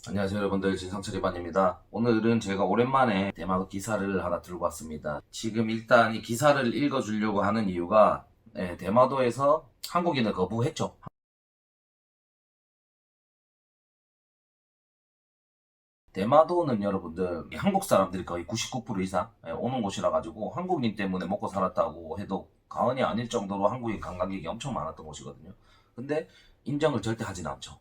안녕하세요 여러분들, 진상철이반입니다. 오늘은 제가 오랜만에 대마도 기사를 하나 들고 왔습니다. 지금 일단 이 기사를 읽어주려고 하는 이유가 대마도에서 한국인을 거부했죠. 대마도는 여러분들 한국 사람들이 거의 99% 이상 오는 곳이라 가지고 한국인 때문에 먹고 살았다고 해도 과언이 아닐 정도로 한국인 관광객이 엄청 많았던 곳이거든요. 근데 인정을 절대 하진 않죠.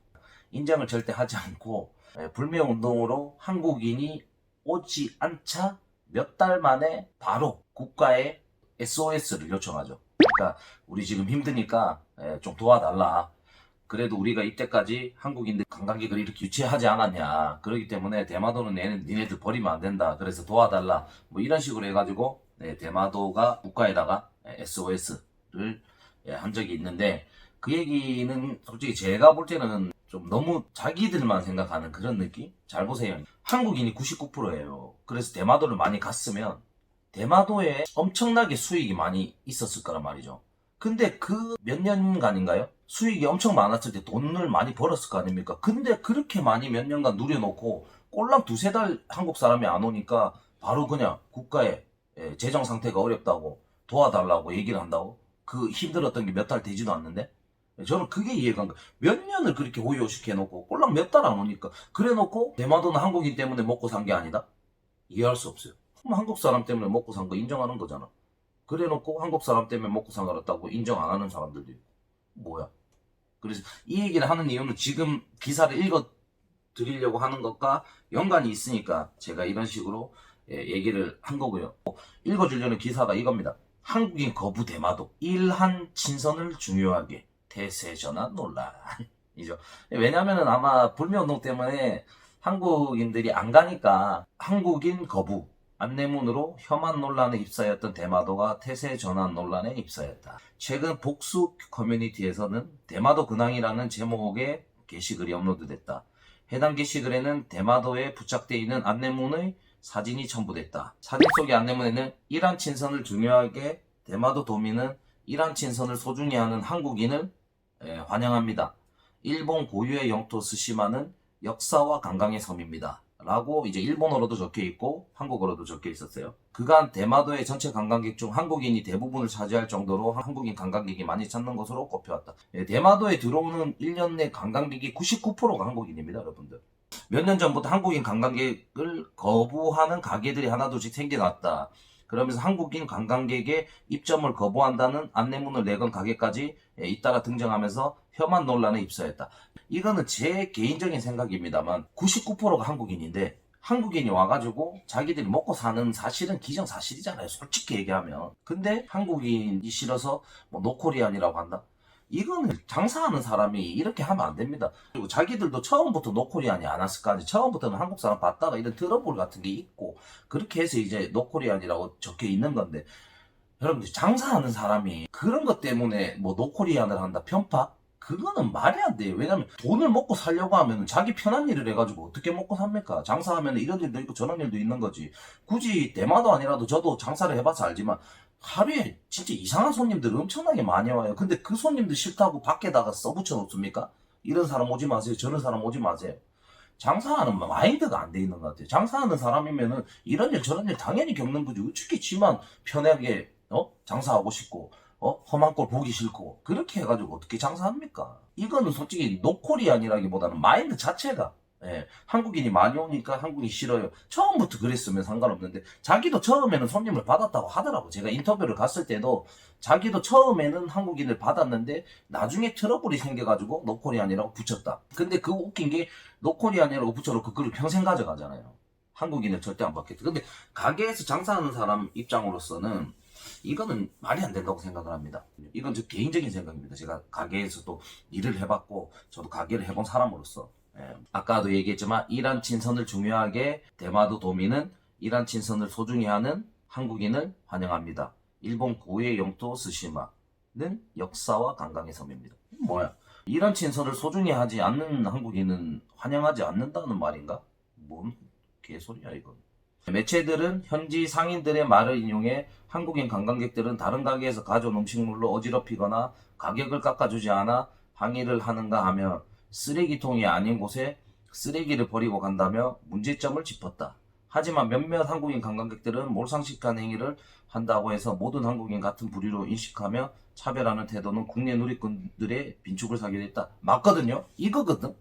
인정을 절대 하지 않고 불매운동으로 한국인이 오지 않자 몇 달 만에 바로 국가에 SOS를 요청하죠. 그러니까 우리 지금 힘드니까 좀 도와달라. 그래도 우리가 이때까지 한국인들 관광객을 이렇게 유치하지 않았냐. 그렇기 때문에 대마도는 니네들 버리면 안 된다. 그래서 도와달라. 뭐 이런 식으로 해가지고 대마도가 국가에다가 SOS를 한 적이 있는데, 그 얘기는 솔직히 제가 볼 때는 좀 너무 자기들만 생각하는 그런 느낌? 잘 보세요. 한국인이 99%예요. 그래서 대마도를 많이 갔으면 대마도에 엄청나게 수익이 많이 있었을 거란 말이죠. 근데 그 몇 년간인가요? 수익이 엄청 많았을 때 돈을 많이 벌었을 거 아닙니까? 근데 그렇게 많이 몇 년간 누려놓고 꼴랑 두세 달 한국 사람이 안 오니까 바로 그냥 국가에 재정 상태가 어렵다고 도와달라고 얘기를 한다고? 그 힘들었던 게 몇 달 되지도 않는데? 저는 그게 이해가 안 가. 몇 년을 그렇게 호요시켜놓고 꼴랑 몇 달 안 오니까 그래놓고 대마도는 한국인 때문에 먹고 산 게 아니다? 이해할 수 없어요. 그럼 한국 사람 때문에 먹고 산 거 인정하는 거잖아. 그래놓고 한국 사람 때문에 먹고 살았다고 인정 안 하는 사람들도 있고. 뭐야? 그래서 이 얘기를 하는 이유는 지금 기사를 읽어 드리려고 하는 것과 연관이 있으니까 제가 이런 식으로 얘기를 한 거고요. 읽어주려는 기사가 이겁니다. 한국인 거부 대마도 일한 친선을 중요하게 태세 전환 논란이죠. 왜냐하면 아마 불매운동 때문에 한국인들이 안 가니까 한국인 거부 안내문으로 혐한 논란에 휩싸였던 대마도가 태세 전환 논란에 휩싸였다. 최근 복수 커뮤니티에서는 대마도 근황이라는 제목의 게시글이 업로드됐다. 해당 게시글에는 대마도에 부착되어 있는 안내문의 사진이 첨부됐다. 사진 속의 안내문에는 이란 친선을 중요하게 대마도 도민은 이란 친선을 소중히 하는 한국인을 환영합니다. 일본 고유의 영토 스시마는 역사와 관광의 섬입니다. 라고 이제 일본어로도 적혀 있고 한국어로도 적혀 있었어요. 그간 대마도의 전체 관광객 중 한국인이 대부분을 차지할 정도로 한국인 관광객이 많이 찾는 것으로 꼽혀왔다. 대마도에 들어오는 1년 내 관광객이 99%가 한국인입니다, 여러분들. 몇 년 전부터 한국인 관광객을 거부하는 가게들이 하나둘씩 생겨났다. 그러면서 한국인 관광객의 입점을 거부한다는 안내문을 내건 가게까지 잇따라 등장하면서 혐한 논란에 휩싸였다. 이거는 제 개인적인 생각입니다만 99%가 한국인인데 한국인이 와가지고 자기들이 먹고 사는 사실은 기정사실이잖아요. 솔직히 얘기하면. 근데 한국인이 싫어서 뭐 노코리안이라고 한다? 이거는 장사하는 사람이 이렇게 하면 안 됩니다. 그리고 자기들도 처음부터 노코리안이 안 왔을 거 아니에요. 처음부터는 한국 사람 봤다가 이런 트러블 같은 게 있고 그렇게 해서 이제 노코리안이라고 적혀 있는 건데, 여러분들 장사하는 사람이 그런 것 때문에 뭐 노코리안을 한다, 편파? 그거는 말이 안 돼요. 왜냐면 돈을 먹고 살려고 하면 자기 편한 일을 해가지고 어떻게 먹고 삽니까? 장사하면 이런 일도 있고 저런 일도 있는 거지. 굳이 대마도 아니라도 저도 장사를 해봐서 알지만 하루에 진짜 이상한 손님들 엄청나게 많이 와요. 근데 그 손님들 싫다고 밖에다가 써붙여 놓습니까? 이런 사람 오지 마세요. 저런 사람 오지 마세요. 장사하는 마인드가 안 돼 있는 것 같아요. 장사하는 사람이면은 이런 일 저런 일 당연히 겪는 거지. 어떻게 지만 편하게 장사하고 싶고 험한 꼴 보기 싫고 그렇게 해가지고 어떻게 장사합니까? 이거는 솔직히 노코리안이라기보다는 마인드 자체가 한국인이 많이 오니까 한국이 싫어요. 처음부터 그랬으면 상관없는데 자기도 처음에는 손님을 받았다고 하더라고. 제가 인터뷰를 갔을 때도 자기도 처음에는 한국인을 받았는데 나중에 트러블이 생겨가지고 노코리안이라고 붙였다. 근데 그거 웃긴 게 노코리안이라고 붙여놓고 그걸 평생 가져가잖아요. 한국인을 절대 안 받겠다. 근데 가게에서 장사하는 사람 입장으로서는 이거는 말이 안 된다고 생각을 합니다. 이건 저 개인적인 생각입니다. 제가 가게에서도 일을 해봤고 저도 가게를 해본 사람으로서 아까도 얘기했지만 이란 친선을 중요하게 대마도 도민은 이란 친선을 소중히 하는 한국인을 환영합니다. 일본 고유의 영토 스시마는 역사와 관광의 섬입니다. 뭐야? 이란 친선을 소중히 하지 않는 한국인은 환영하지 않는다는 말인가? 뭔 개소리야 이건. 매체들은 현지 상인들의 말을 인용해 한국인 관광객들은 다른 가게에서 가져온 음식물로 어지럽히거나 가격을 깎아주지 않아 항의를 하는가 하며 쓰레기통이 아닌 곳에 쓰레기를 버리고 간다며 문제점을 짚었다. 하지만 몇몇 한국인 관광객들은 몰상식한 행위를 한다고 해서 모든 한국인 같은 부류로 인식하며 차별하는 태도는 국내 누리꾼들의 빈축을 사기도 했다. 맞거든요? 이거거든?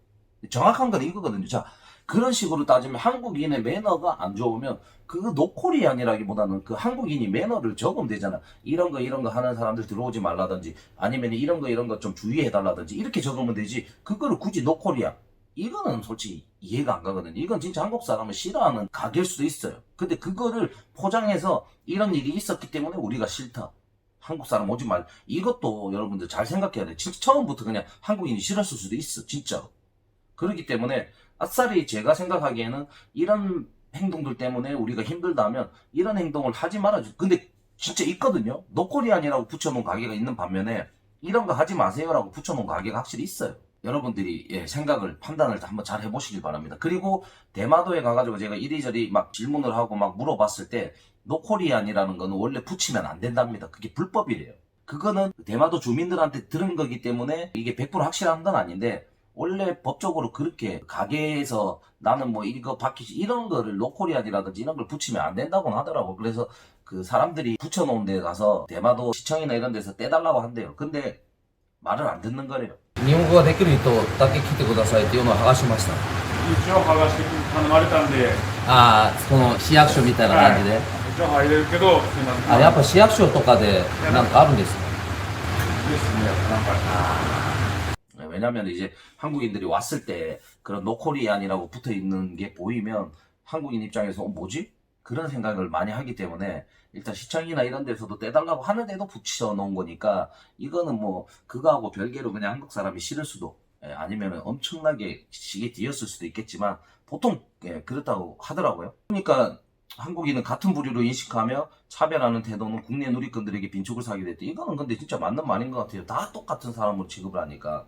정확한 건 이거거든요. 자, 그런 식으로 따지면 한국인의 매너가 안 좋으면 그거 노코리안이라기보다는 그 한국인이 매너를 적으면 되잖아. 이런 거 하는 사람들 들어오지 말라든지 아니면 이런 거 좀 주의해달라든지 이렇게 적으면 되지. 그거를 굳이 노코리안. 이거는 솔직히 이해가 안 가거든요. 이건 진짜 한국 사람을 싫어하는 가게일 수도 있어요. 근데 그거를 포장해서 이런 일이 있었기 때문에 우리가 싫다. 한국 사람 오지 말. 이것도 여러분들 잘 생각해야 돼. 진짜 처음부터 그냥 한국인이 싫었을 수도 있어. 진짜로. 그렇기 때문에 아싸리 제가 생각하기에는 이런 행동들 때문에 우리가 힘들다면 이런 행동을 하지 말아줘. 근데 진짜 있거든요. 노코리안이라고 붙여놓은 가게가 있는 반면에 이런 거 하지 마세요라고 붙여놓은 가게가 확실히 있어요. 여러분들이 생각을 판단을 한번 잘 해보시길 바랍니다. 그리고 대마도에 가가지고 제가 이리저리 막 질문을 하고 막 물어봤을 때 노코리안이라는 거는 원래 붙이면 안 된답니다. 그게 불법이래요. 그거는 대마도 주민들한테 들은 거기 때문에 이게 100% 확실한 건 아닌데 원래 법적으로 그렇게 가게에서 나는 뭐 이거 바뀌지 이런 거를 노코리안이라든지 이런 걸 붙이면 안 된다고 하더라고. 그래서 그 사람들이 붙여놓은 데 가서 대마도 시청이나 이런 데서 떼달라고 한대요. 근데 말을 안 듣는 거래요. 日本語ができる人だけ来てくださいっていうのを剥がしました。一応剥がして頼まれたんで、ああ、この市役所みたいな感じで。一応入れるけど、すいません。あ、やっぱ市役所とかでなんかあるんですか？ですね、なんか。 왜냐면 이제 한국인들이 왔을 때 그런 노코리안이라고 붙어 있는 게 보이면 한국인 입장에서 뭐지? 그런 생각을 많이 하기 때문에 일단 시청이나 이런 데서도 떼달라고 하는데도 붙여 놓은 거니까 이거는 뭐 그거하고 별개로 그냥 한국 사람이 싫을 수도 아니면 엄청나게 시기 뒤었을 수도 있겠지만 보통 그렇다고 하더라고요. 그러니까 한국인은 같은 부류로 인식하며 차별하는 태도는 국내 누리꾼들에게 빈축을 사게 됐대. 이거는 근데 진짜 맞는 말인 것 같아요. 다 똑같은 사람으로 취급을 하니까.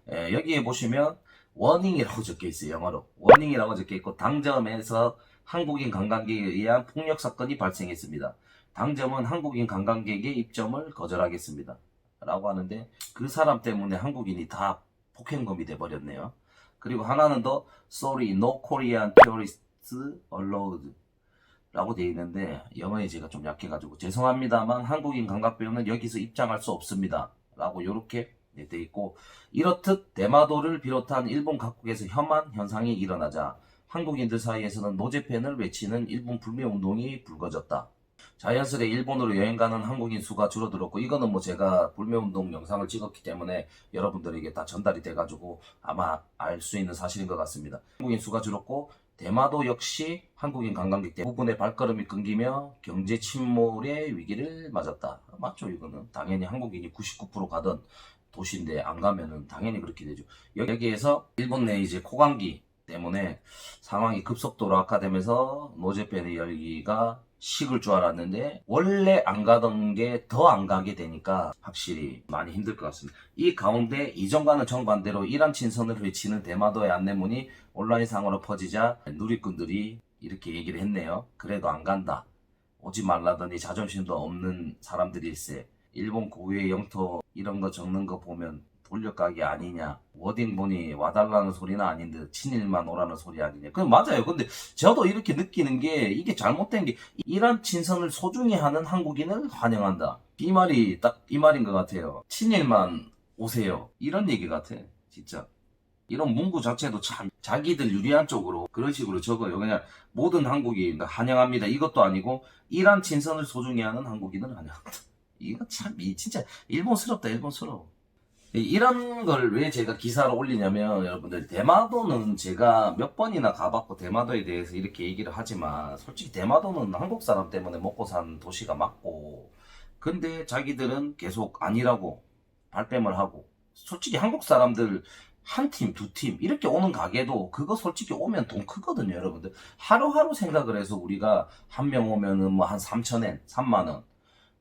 여기에 보시면 워닝이라고 적혀 있어요. 영어로 워닝이라고 적혀 있고 당점에서 한국인 관광객에 의한 폭력 사건이 발생했습니다. 당점은 한국인 관광객의 입점을 거절하겠습니다. 라고 하는데 그 사람 때문에 한국인이 다 폭행범이 돼버렸네요. 그리고 하나는 더 Sorry, no Korean tourists allowed 라고 되어 있는데 영어에 제가 좀 약해가지고 죄송합니다만 한국인 관광객은 여기서 입장할 수 없습니다. 라고 이렇게 되어 있고 이렇듯 대마도를 비롯한 일본 각국에서 혐한 현상이 일어나자 한국인들 사이에서는 노제팬을 외치는 일본 불매운동이 불거졌다. 자연스레 일본으로 여행 가는 한국인 수가 줄어들었고 이거는 뭐 제가 불매운동 영상을 찍었기 때문에 여러분들에게 다 전달이 돼가지고 아마 알 수 있는 사실인 것 같습니다. 한국인 수가 줄었고 대마도 역시 한국인 관광객 대부분의 발걸음이 끊기며 경제 침몰의 위기를 맞았다. 맞죠 이거는. 당연히 한국인이 99% 가던 도시인데 안 가면은 당연히 그렇게 되죠. 여기에서 일본 내 이제 코감기 때문에 상황이 급속도로 악화되면서 노제팬의 열기가 식을 줄 알았는데 원래 안 가던 게 더 안 가게 되니까 확실히 많이 힘들 것 같습니다. 이 가운데 이전과는 정반대로 이란 친선을 외치는 대마도의 안내문이 온라인상으로 퍼지자 누리꾼들이 이렇게 얘기를 했네요. 그래도 안 간다. 오지 말라더니 자존심도 없는 사람들일세. 일본 고유의 영토 이런 거 적는 거 보면 돌려가기 아니냐. 워딩 보니 와달라는 소리는 아닌데 친일만 오라는 소리 아니냐. 그건 맞아요. 근데 저도 이렇게 느끼는 게 이게 잘못된 게 이란 친선을 소중히 하는 한국인을 환영한다. 이 말이 딱 이 말인 것 같아요. 친일만 오세요. 이런 얘기 같아. 진짜. 이런 문구 자체도 참 자기들 유리한 쪽으로 그런 식으로 적어요. 그냥 모든 한국인 환영합니다. 이것도 아니고 이란 친선을 소중히 하는 한국인을 환영한다. 이거 참 진짜 일본스럽다. 일본스러워. 이런 걸 왜 제가 기사를 올리냐면 여러분들 대마도는 제가 몇 번이나 가봤고 대마도에 대해서 이렇게 얘기를 하지만 솔직히 대마도는 한국 사람 때문에 먹고 산 도시가 맞고 근데 자기들은 계속 아니라고 발뺌을 하고 솔직히 한국 사람들 한 팀, 두 팀 이렇게 오는 가게도 그거 솔직히 오면 돈 크거든요 여러분들. 하루하루 생각을 해서 우리가 한 명 오면은 뭐 한 3,000엔, 3만원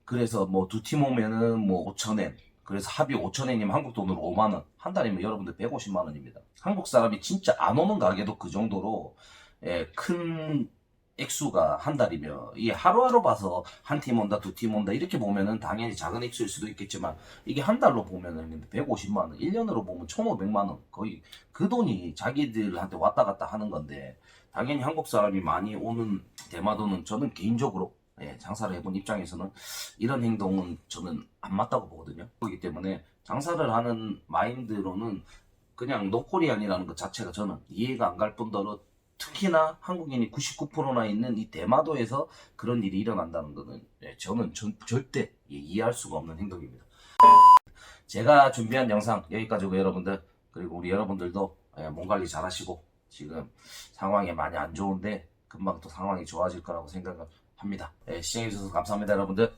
그래서 뭐 두 팀 오면은 뭐 5,000엔 그래서 합이 5,000엔이면 한국 돈으로 5만원 한 달이면 여러분들 150만원입니다. 한국 사람이 진짜 안 오는 가게도 그 정도로 큰 액수가 한 달이면 이게 하루하루 봐서 한 팀 온다, 두 팀 온다 이렇게 보면은 당연히 작은 액수일 수도 있겠지만 이게 한 달로 보면은 150만 원, 1년으로 보면 1,500만 원 거의 그 돈이 자기들한테 왔다 갔다 하는 건데 당연히 한국 사람이 많이 오는 대마도는 저는 개인적으로 장사를 해본 입장에서는 이런 행동은 저는 안 맞다고 보거든요. 그렇기 때문에 장사를 하는 마인드로는 그냥 노코리안이라는 것 자체가 저는 이해가 안 갈 뿐더러 특히나 한국인이 99%나 있는 이 대마도에서 그런 일이 일어난다는 것은 저는 절대 이해할 수가 없는 행동입니다. 제가 준비한 영상 여기까지고 여러분들, 그리고 우리 여러분들도 몸 관리 잘 하시고 지금 상황이 많이 안 좋은데 금방 또 상황이 좋아질 거라고 생각을 합니다. 시청해주셔서 감사합니다 여러분들.